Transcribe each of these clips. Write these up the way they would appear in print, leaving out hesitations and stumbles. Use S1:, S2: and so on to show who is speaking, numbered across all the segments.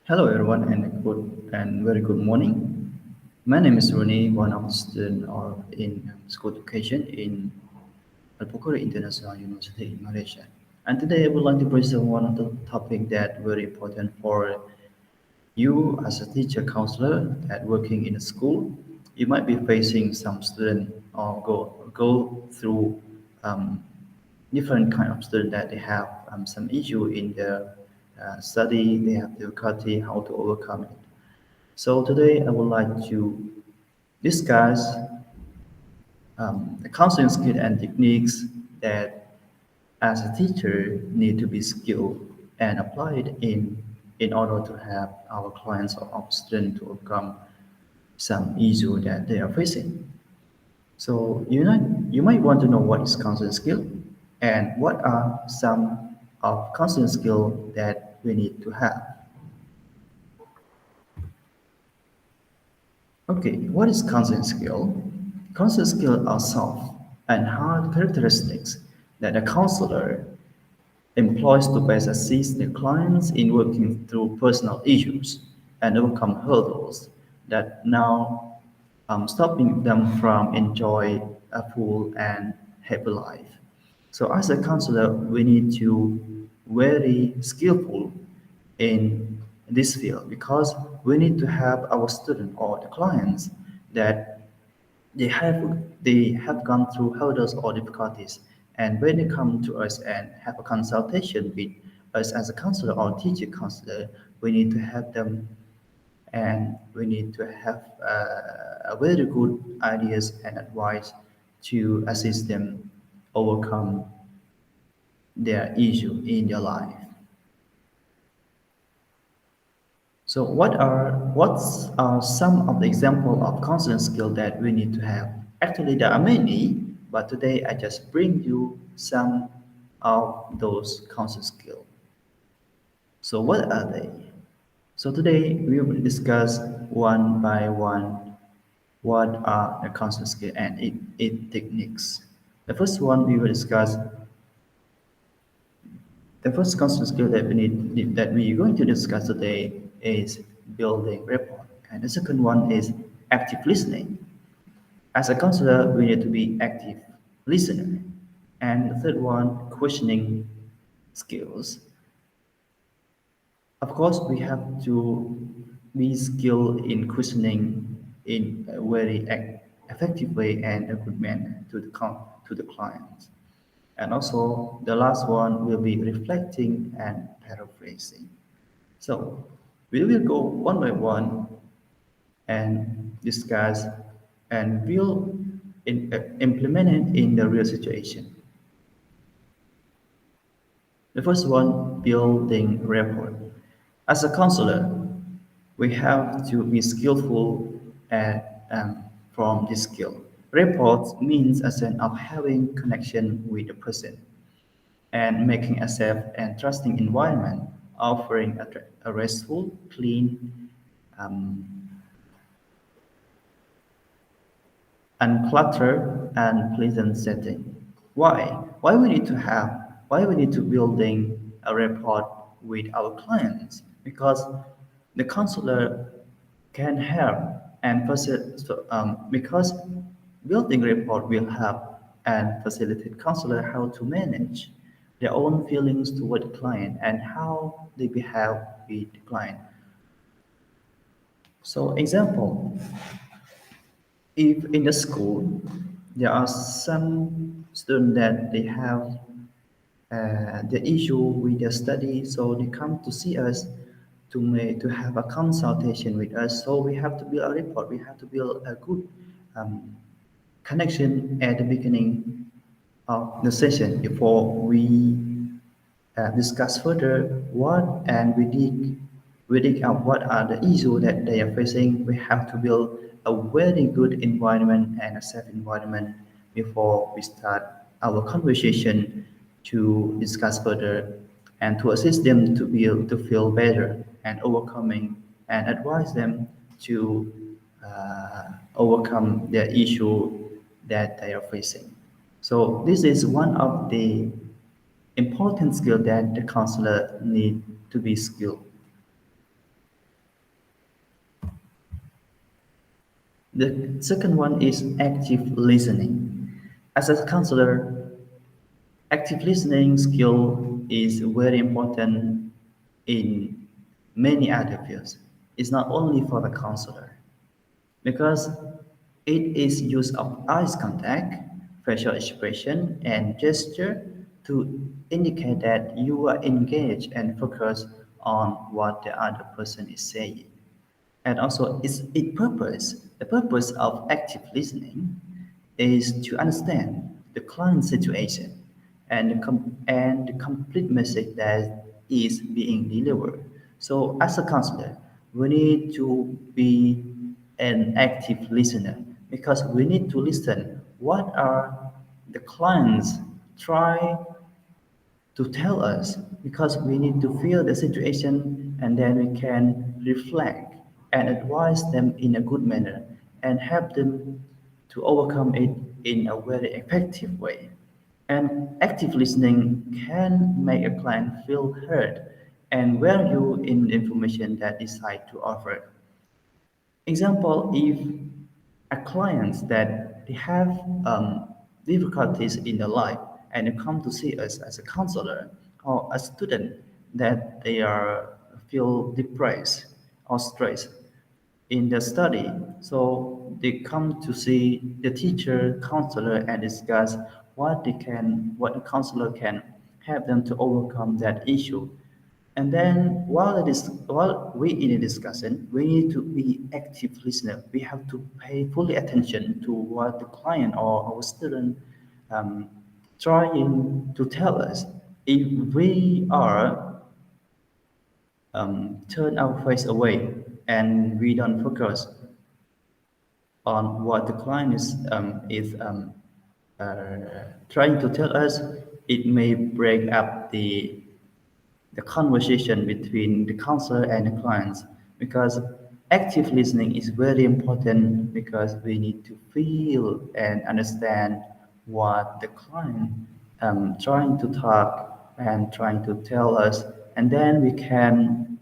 S1: Hello everyone and good and very good morning. My name is Rooney, one of the students in school education in Al International University in Malaysia. And today I would like to present one of the topic that very important for you as a teacher counselor that working in a school. You might be facing some student or go through um, different kind of student that they have some issue in their study, they have difficulty how to overcome it. So today I would like to discuss the counseling skill and techniques that as a teacher need to be skilled and applied in order to have our clients or our students to overcome some issue that they are facing. So you might want to know what is counseling skill and what are some of counseling skill that we need to have. Okay, what is counseling skill? Counseling skills are soft and hard characteristics that a counselor employs to best assist their clients in working through personal issues and overcome hurdles that now stopping them from enjoy a full and happy life. So as a counselor, we need to very skillful in this field because we need to have our student or the clients that they have gone through hurdles or difficulties, and when they come to us and have a consultation with us as a counselor or teacher counselor, we need to have them and we need to have a very good ideas and advice to assist them overcome their issue in their life. So what's some of the example of counseling skill that we need to have? Actually, there are many, but today I just bring you some of those counseling skills. So what are they? So today we will discuss one by one what are the counseling skills and its techniques. The first one we will discuss The first constant skill that we are going to discuss today is building rapport, and the second one is active listening. As a counselor, we need to be active listener, and the third one, questioning skills. Of course, we have to be skilled in questioning in a very effective way and a good manner to the client. And also, the last one will be reflecting and paraphrasing. So, we will go one by one and discuss and will implement it in the real situation. The first one, building rapport. As a counselor, we have to be skillful at from this skill. Rapport means a sense of having connection with the person and making a safe and trusting environment, offering a restful, clean, um, uncluttered, and pleasant setting. Why? Why we need to building a rapport with our clients? Because the counselor can help and because building rapport will help and facilitate counselor how to manage their own feelings toward the client and how they behave with the client. So example, if in the school there are some students that they have the issue with their study, so they come to see us to have a consultation with us. So we have to build a report. We have to build a good um, connection at the beginning of the session before we discuss further what and we dig out what are the issues that they are facing. We have to build a very good environment and a safe environment before we start our conversation to discuss further and to assist them to be able to feel better and overcoming and advise them to overcome their issue that they are facing. So this is one of the important skill that the counselor need to be skilled. The second one is active listening. As a counselor, active listening skill is very important in many other fields. It's not only for the counselor because it is use of eyes contact, facial expression, and gesture to indicate that you are engaged and focused on what the other person is saying. And also, the purpose of active listening is to understand the client situation and and the complete message that is being delivered. So, as a counselor, we need to be an active listener because we need to listen what are the clients try to tell us because we need to feel the situation and then we can reflect and advise them in a good manner and help them to overcome it in a very effective way. And active listening can make a client feel heard and value in the information that decide to offer. Example, if a client that they have difficulties in their life and they come to see us as a counselor or a student that they are feel depressed or stressed in their study, so they come to see the teacher counselor and discuss what the counselor can help them to overcome that issue. And then while we in a discussion, we need to be active listener. We have to pay fully attention to what the client or our student um, trying to tell us. If we are turn our face away and we don't focus on what the client is trying to tell us, it may break up the conversation between the counselor and the clients because active listening is very important because we need to feel and understand what the client trying to talk and trying to tell us, and then we can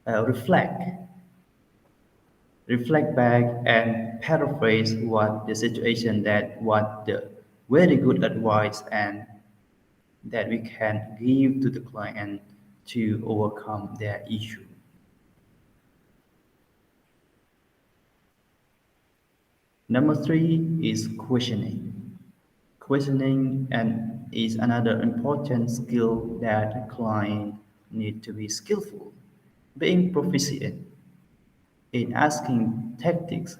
S1: reflect back and paraphrase what the situation that what the very good advice and that we can give to the client to overcome their issue. Number three is questioning. Questioning and is another important skill that a client need to be skillful. Being proficient in asking tactics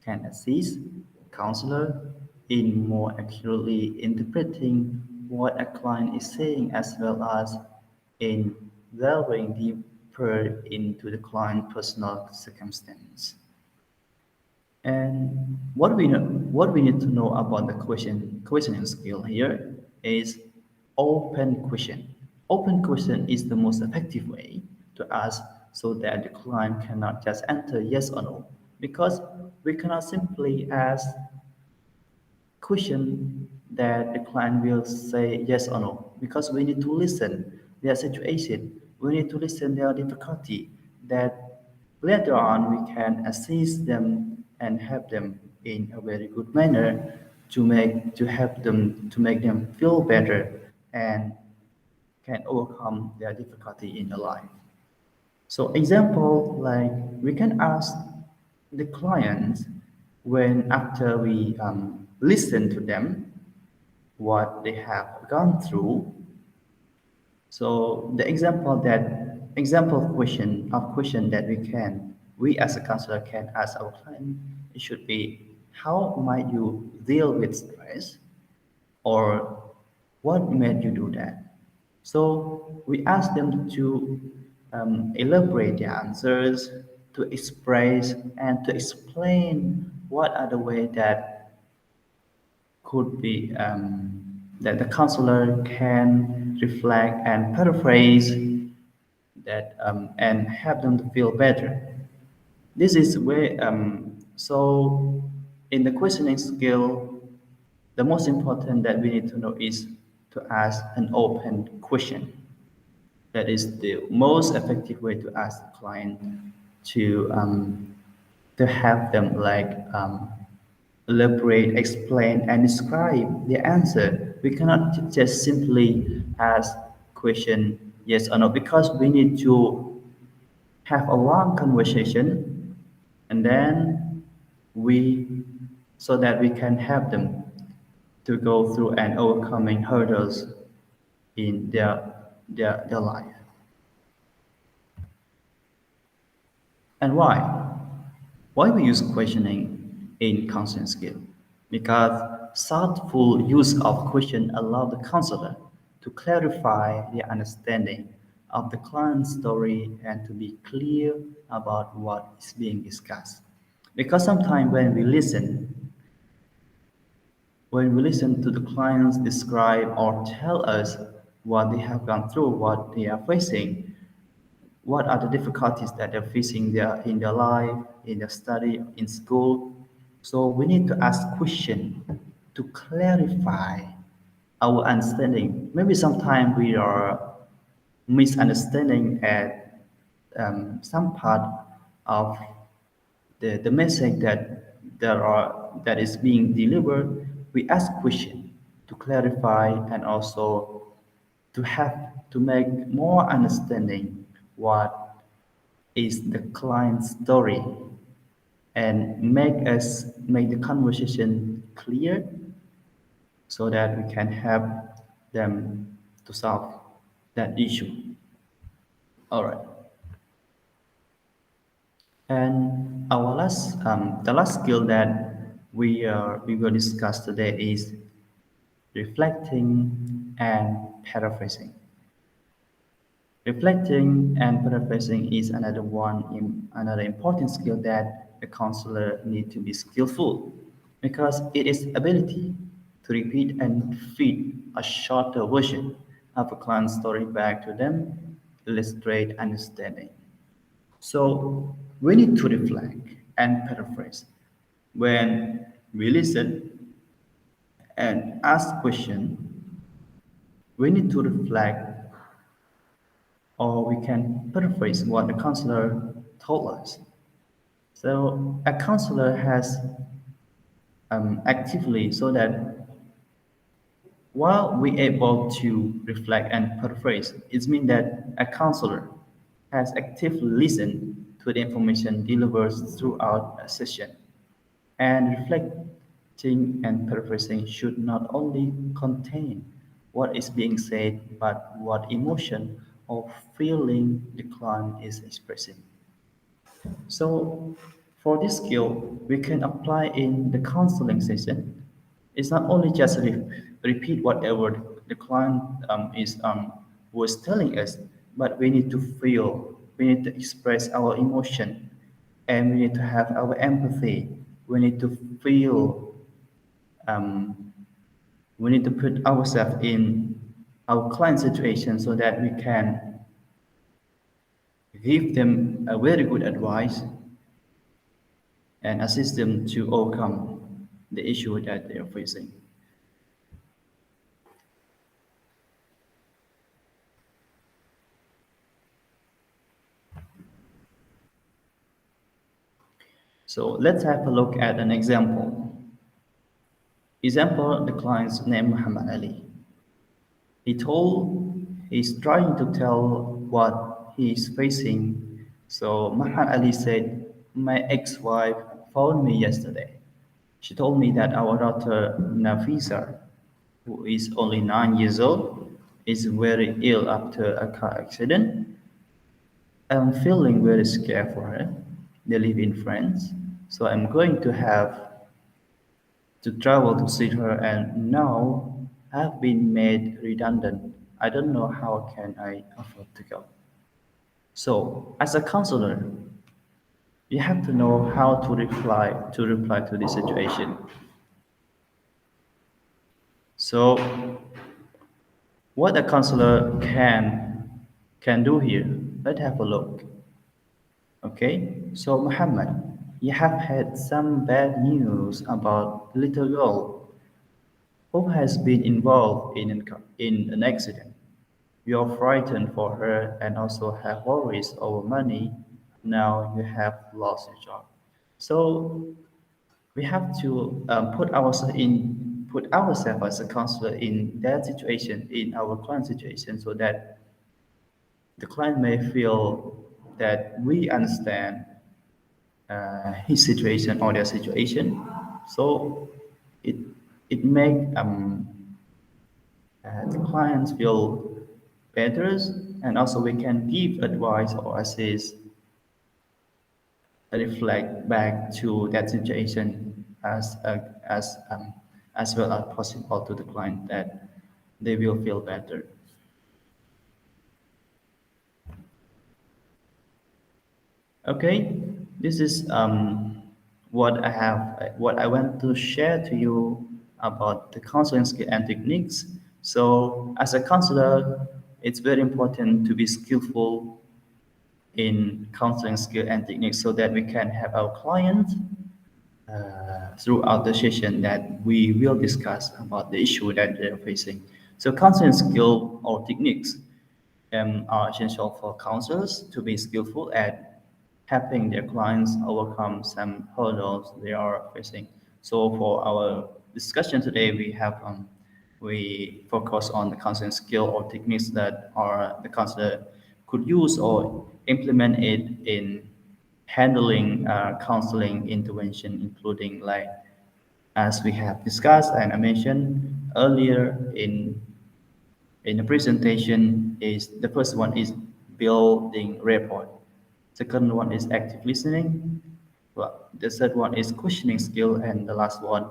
S1: can assist counselor in more accurately interpreting what a client is saying as well as in delving deeper into the client's personal circumstance. And what we need to know about the questioning skill here is open question. Open question is the most effective way to ask so that the client cannot just answer yes or no. Because we cannot simply ask question that the client will say yes or no because we need to listen their situation, we need to listen their difficulty that later on we can assist them and help them in a very good manner to help them to make them feel better and can overcome their difficulty in their life. So example, like we can ask the clients when after we listen to them what they have gone through. So the example question that we as a counselor can ask our client, it should be how might you deal with stress or what made you do that? So we ask them to elaborate their answers, to express and to explain what are the way that could be that the counselor can reflect and paraphrase that and help them to feel better. This is where so in the questioning skill, the most important that we need to know is to ask an open question. That is the most effective way to ask the client to to have them elaborate, explain, and describe the answer. We cannot just simply ask question yes or no because we need to have a long conversation and then we so that we can help them to go through and overcoming hurdles in their life. And why? Why we use questioning in counseling skill? Because thoughtful use of question allow the counselor to clarify the understanding of the client's story and to be clear about what is being discussed. Because sometimes when we listen to the clients describe or tell us what they have gone through, what they are facing, what are the difficulties that they're facing in their life, in their study, in school. So we need to ask questions to clarify our understanding. Maybe sometimes we are misunderstanding at some part of the message that is being delivered. We ask questions to clarify and also to have to make more understanding what is the client's story and make the conversation clear so that we can help them to solve that issue. All right. And the last skill that we will discuss today is reflecting and paraphrasing. Reflecting and paraphrasing is another important skill that a counselor need to be skillful because it is ability to repeat and feed a shorter version of a client's story back to them, illustrate understanding. So we need to reflect and paraphrase. When we listen and ask question, we need to reflect or we can paraphrase what the counselor told us. So a counselor has actively so that while we able to reflect and paraphrase, it means that a counselor has actively listened to the information delivered throughout a session. And reflecting and paraphrasing should not only contain what is being said, but what emotion or feeling the client is expressing. So, for this skill, we can apply in the counseling session. It's not only just repeat whatever the client was telling us, but we need to feel, we need to express our emotion, and we need to have our empathy. We need to feel, um, we need to put ourselves in our client situation so that we can give them a very good advice and assist them to overcome the issue that they are facing. So let's have a look at an example. Example, the client's name Muhammad Ali. He's trying to tell what he's facing. So Muhammad Ali said, my ex-wife phoned me yesterday. She told me that our daughter Nafisa, who is only 9 years old, is very ill after a car accident. I'm feeling very scared for her. They live in France, so I'm going to have to travel to see her, and now I've been made redundant. I don't know how can I afford to go. So, as a counselor, you have to know how to reply to this situation. So, what a counselor can do here? Let's have a look. Okay, so Muhammad, you have had some bad news about a little girl who has been involved in an accident. You're frightened for her and also have worries over money. Now you have lost your job. So we have to put ourselves as a counselor in that situation, in our client situation, so that the client may feel that we understand his situation or their situation. So it it make the clients feel better, and also we can give advice or assist, reflect back to that situation as well as possible to the client, that they will feel better. Okay, this is what I want to share to you about the counseling skill and techniques. So, as a counselor, it's very important to be skillful in counseling skill and techniques so that we can help our client throughout the session that we will discuss about the issue that they're facing. So, counseling skill or techniques are essential for counselors to be skillful at helping their clients overcome some hurdles they are facing. So for our discussion today, we focus on the counseling skill or techniques that are the counselor could use or implement it in handling counseling intervention, including like as we have discussed and I mentioned earlier in the presentation is the first one is building rapport. Second one is active listening. Well, the third one is questioning skill, and the last one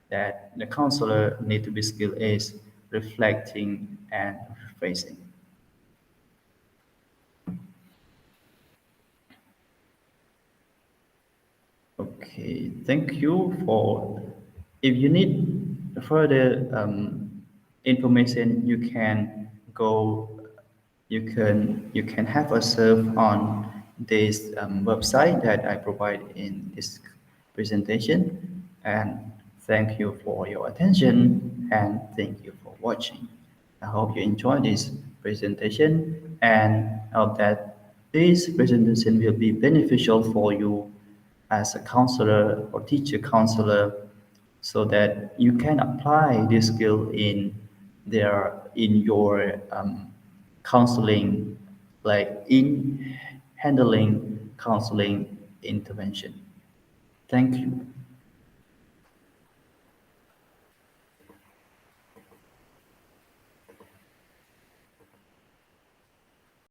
S1: that the counselor need to be skilled is reflecting and rephrasing. Okay, thank you for. If you need further information, you can go. You can have a surf on this website that I provide in this presentation. And thank you for your attention and thank you for watching. I hope you enjoy this presentation and hope that this presentation will be beneficial for you as a counselor or teacher counselor so that you can apply this skill in your counseling, like in handling counseling intervention. Thank you.